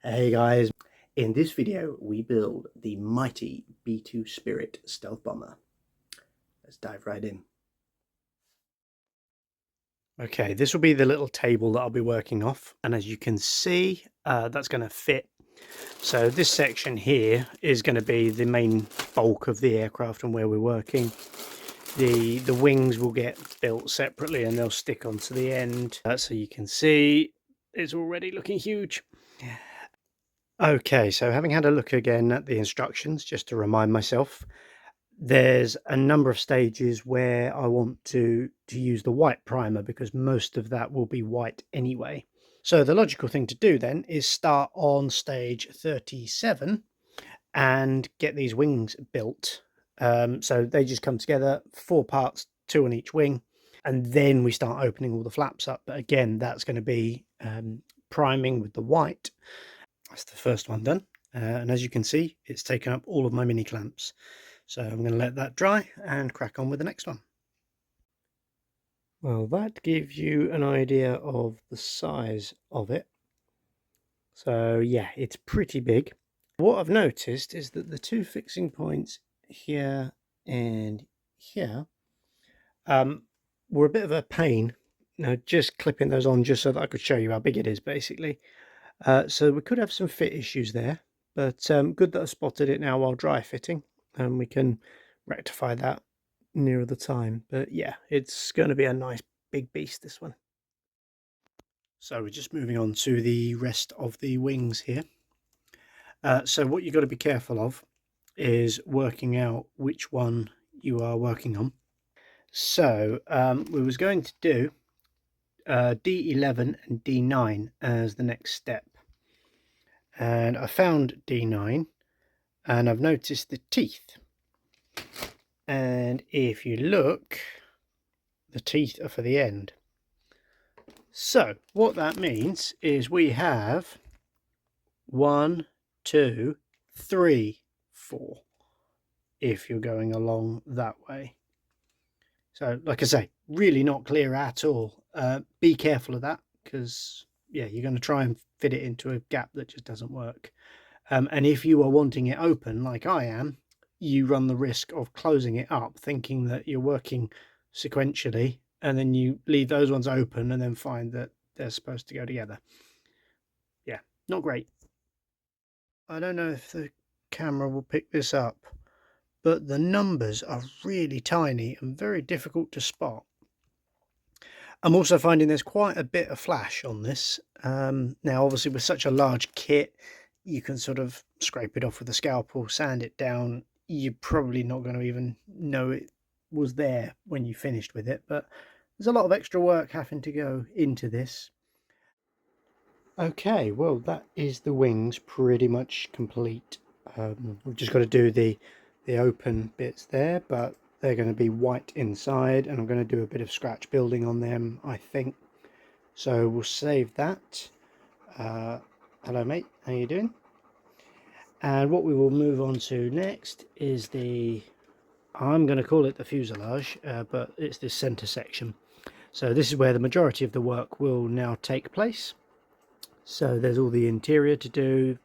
Hey guys, in this video we build the mighty B-2 Spirit stealth bomber. Let's dive right in. Okay, this will be the little table that I'll be working off, and as you can see that's going to fit. So this section here is going to be the main bulk of the aircraft and where we're working. The wings will get built separately and they'll stick onto the end, so you can see it's already looking huge. Okay, so having had a look again at the instructions, just to remind myself, there's a number of stages where I want to use the white primer because most of that will be white anyway. So the logical thing to do then is start on stage 37 and get these wings built. So they just come together, 4 parts, 2 on each wing, and then we start opening all the flaps up. But again, that's going to be priming with the white. That's the first one done, and as you can see, it's taken up all of my mini clamps. So I'm going to let that dry and crack on with the next one. Well, that gives you an idea of the size of it. So yeah, it's pretty big. What I've noticed is that the 2 fixing points here and here were a bit of a pain. Now, just clipping those on just so that I could show you how big it is, basically. So we could have some fit issues there, but good that I spotted it now while dry fitting, and we can rectify that nearer the time. But yeah, it's going to be a nice big beast, this one. So we're just moving on to the rest of the wings here. So what you've got to be careful of is working out which one you are working on. So we was going to do D11 and D9 as the next step. And I found D9 and I've noticed the teeth. And if you look, the teeth are for the end. So what that means is we have 1, 2, 3, 4 if you're going along that way. So like I say, really not clear at all. Be careful of that because yeah, you're going to try and fit it into a gap that just doesn't work. And if you are wanting it open like I am, you run the risk of closing it up thinking that you're working sequentially, and then you leave those ones open and then find that they're supposed to go together. Yeah, not great. I don't know if the camera will pick this up, but the numbers are really tiny and very difficult to spot. I'm also finding there's quite a bit of flash on this. Now, obviously, with such a large kit, you can sort of scrape it off with a scalpel, sand it down. You're probably not going to even know it was there when you finished with it, but there's a lot of extra work having to go into this. Okay, well, that is the wings pretty much complete. We've just got to do the open bits there, but they're going to be white inside, and I'm going to do a bit of scratch building on them, I think. So we'll save that. Hello mate, how you doing? And what we will move on to next is I'm going to call it the fuselage, but it's this center section. So this is where the majority of the work will now take place. So there's all the interior to do,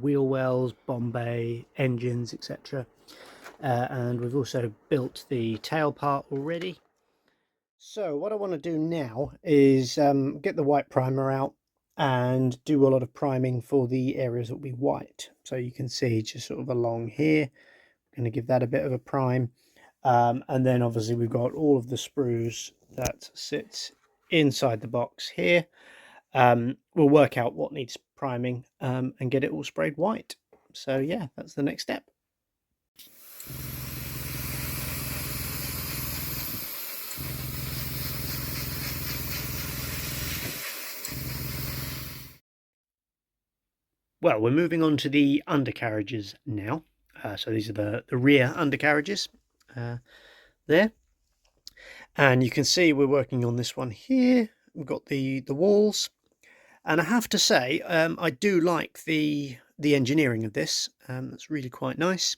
wheel wells, bomb bay, engines, etc. And we've also built the tail part already. So what I want to do now is get the white primer out and do a lot of priming for the areas that will be white. So you can see just sort of along here, I'm going to give that a bit of a prime. And then obviously we've got all of the sprues that sits inside the box here. We'll work out what needs priming and get it all sprayed white. So yeah, that's the next step. Well, we're moving on to the undercarriages now. So these are the rear undercarriages there. And you can see we're working on this one here. We've got the walls. And I have to say, I do like the engineering of this. That's really quite nice.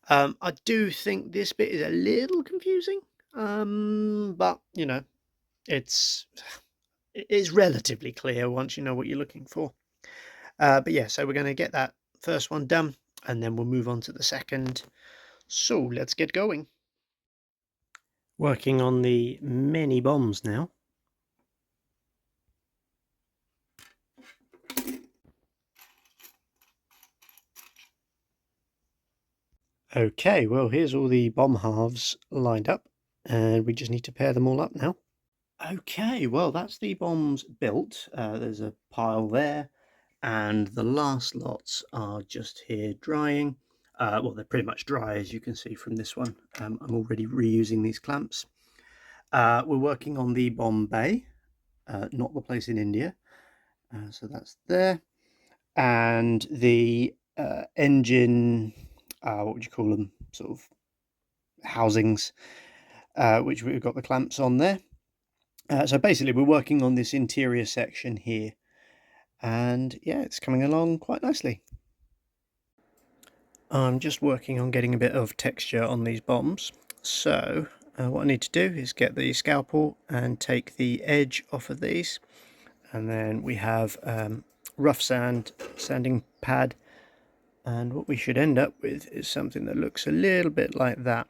I do think this bit is a little confusing, but you know, it is relatively clear once you know what you're looking for. But yeah, so we're going to get that first one done, and then we'll move on to the second. So let's get going. Working on the mini bombs now. Okay, well, here's all the bomb halves lined up, and we just need to pair them all up now. Okay, well, that's the bombs built. There's a pile there, and the last lots are just here drying. Well, they're pretty much dry, as you can see from this one. I'm already reusing these clamps. We're working on the Bombay, not the place in India. So that's there. And the engine, what would you call them? Sort of housings, which we've got the clamps on there. So basically, we're working on this interior section here. And yeah, it's coming along quite nicely. I'm just working on getting a bit of texture on these bombs. So what I need to do is get the scalpel and take the edge off of these. And then we have rough sanding pad. And what we should end up with is something that looks a little bit like that,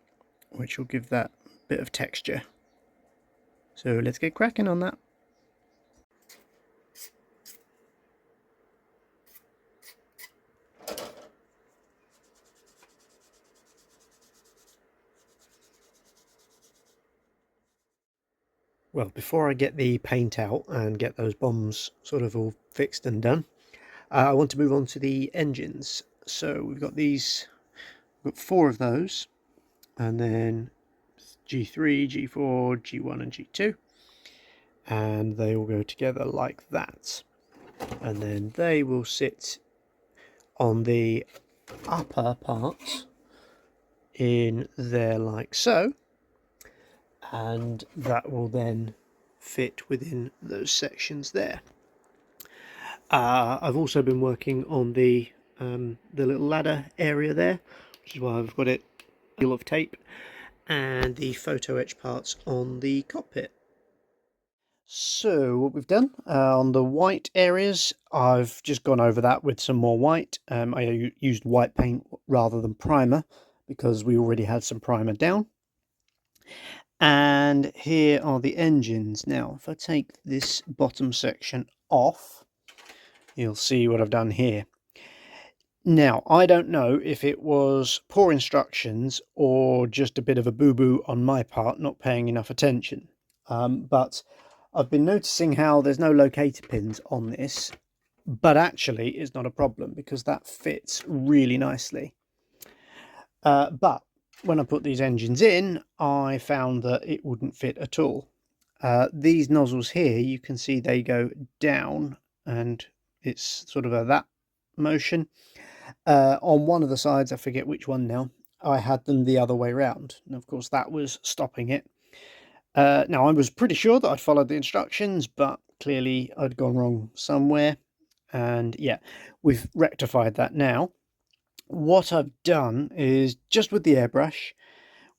which will give that bit of texture. So let's get cracking on that. Well, before I get the paint out and get those bombs sort of all fixed and done, I want to move on to the engines. So we've got four of those, and then G3, G4, G1 and G2, and they all go together like that. And then they will sit on the upper parts in there like so, and that will then fit within those sections there. I've also been working on the little ladder area there, which is why I've got it full of tape, and the photo etch parts on the cockpit. So what we've done on the white areas, I've just gone over that with some more white. I used white paint rather than primer because we already had some primer down. And here are the engines. Now, if I take this bottom section off, you'll see what I've done here. Now, I don't know if it was poor instructions or just a bit of a boo-boo on my part, not paying enough attention. But I've been noticing how there's no locator pins on this, but actually it's not a problem because that fits really nicely. But when I put these engines in, I found that it wouldn't fit at all. These nozzles here, you can see they go down and it's sort of a that motion. On one of the sides, I forget which one now, I had them the other way around. And of course that was stopping it. Now I was pretty sure that I'd followed the instructions, but clearly I'd gone wrong somewhere. And yeah, we've rectified that now. What I've done is just with the airbrush,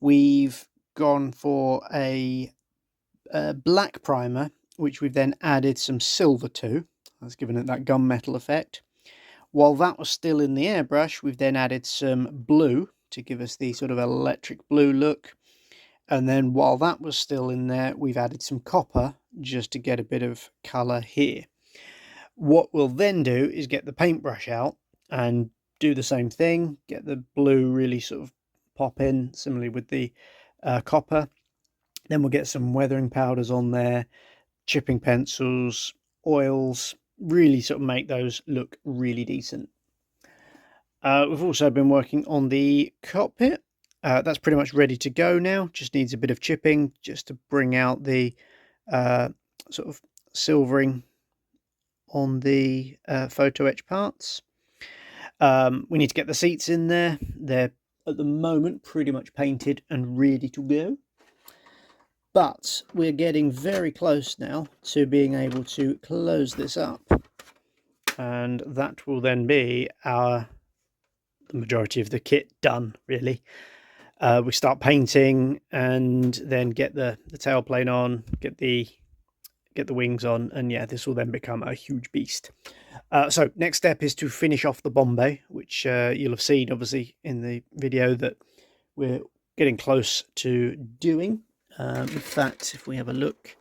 we've gone for a black primer, which we've then added some silver to. That's given it that gunmetal effect. While that was still in the airbrush, we've then added some blue to give us the sort of electric blue look. And then while that was still in there, we've added some copper just to get a bit of colour here. What we'll then do is get the paintbrush out and do the same thing, get the blue really sort of pop in, similarly with the copper. Then we'll get some weathering powders on there, chipping pencils, oils, really sort of make those look really decent. We've also been working on the cockpit. That's pretty much ready to go now, just needs a bit of chipping just to bring out the sort of silvering on the photo etch parts. We need to get the seats in there. They're at the moment pretty much painted and ready to go. But we're getting very close now to being able to close this up. And that will then be the majority of the kit done, really. We start painting and then get the tailplane on, get get the wings on, and yeah, this will then become a huge beast. So next step is to finish off the bomb bay, which you'll have seen obviously in the video that we're getting close to doing. In fact, if we have a look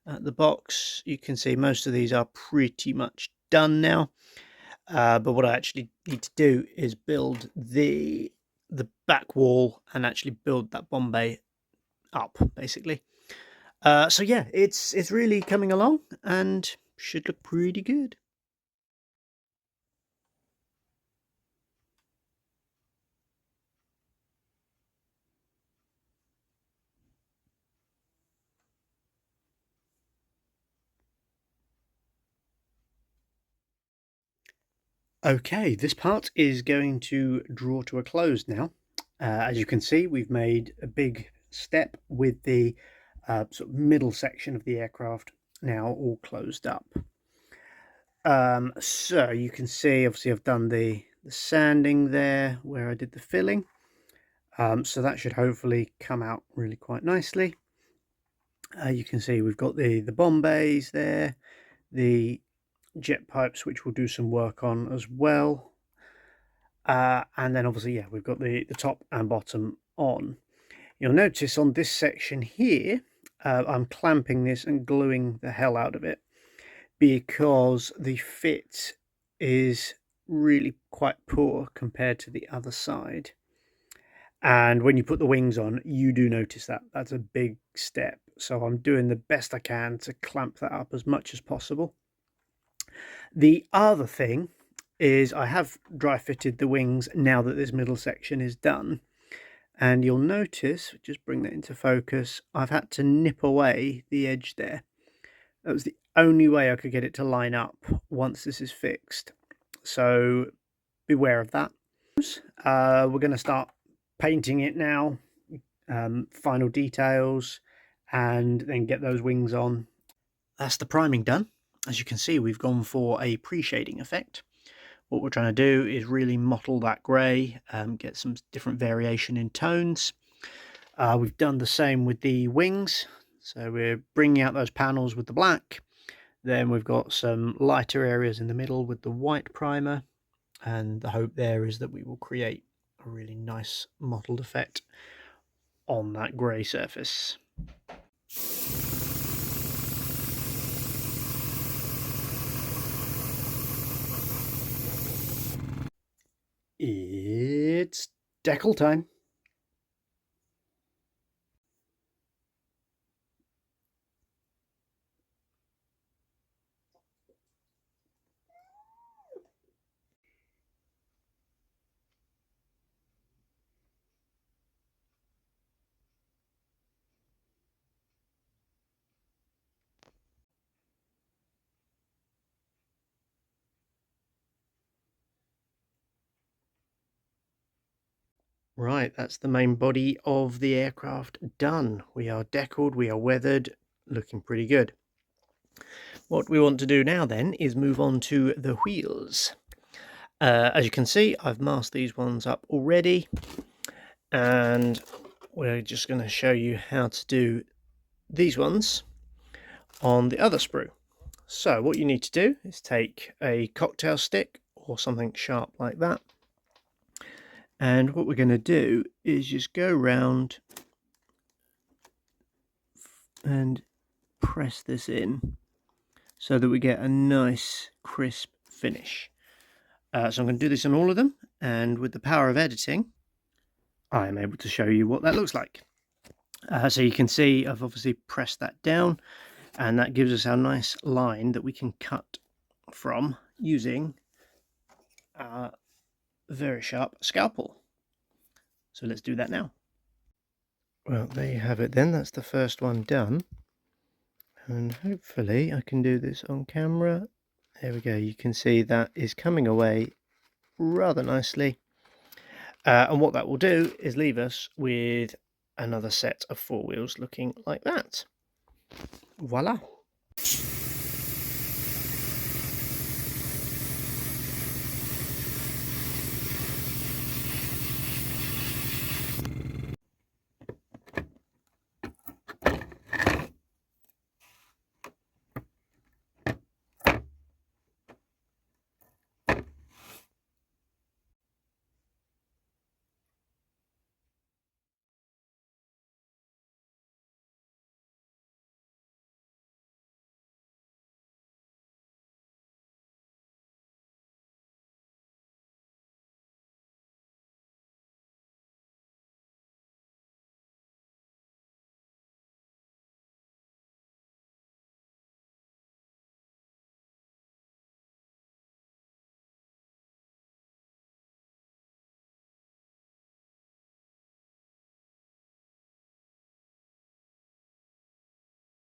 at the box, you can see most of these are pretty much done now. But what I actually need to do is build the back wall and actually build that bomb bay up, basically. So yeah, it's really coming along and should look pretty good. Okay, this part is going to draw to a close now. As you can see, we've made a big step with the sort of middle section of the aircraft now all closed up. So you can see, obviously, I've done the sanding there where I did the filling. So that should hopefully come out really quite nicely. You can see we've got the bomb bays there, the jet pipes, which we'll do some work on as well. And then obviously, yeah, we've got the top and bottom on. You'll notice on this section here, I'm clamping this and gluing the hell out of it because the fit is really quite poor compared to the other side. And when you put the wings on, you do notice that. That's a big step. So I'm doing the best I can to clamp that up as much as possible. The other thing is I have dry fitted the wings now that this middle section is done. And you'll notice, just bring that into focus, I've had to nip away the edge there. That was the only way I could get it to line up once this is fixed. So beware of that. We're going to start painting it now, final details, and then get those wings on. That's the priming done. As you can see, we've gone for a pre-shading effect. What we're trying to do is really mottle that grey, get some different variation in tones. We've done the same with the wings. So we're bringing out those panels with the black. Then we've got some lighter areas in the middle with the white primer. And the hope there is that we will create a really nice mottled effect on that grey surface. It's decal time. Right, that's the main body of the aircraft done. We are decaled, we are weathered, looking pretty good. What we want to do now then is move on to the wheels. As you can see, I've masked these ones up already, and we're just going to show you how to do these ones on the other sprue. So what you need to do is take a cocktail stick or something sharp like that, and what we're going to do is just go round and press this in so that we get a nice crisp finish. So I'm going to do this on all of them, and with the power of editing, I am able to show you what that looks like. So you can see I've obviously pressed that down, and that gives us our nice line that we can cut from using a very sharp scalpel. So let's do that now. Well, there you have it then. That's the first one done. And hopefully I can do this on camera. There we go. You can see that is coming away rather nicely. And what that will do is leave us with another set of four wheels looking like that. Voila.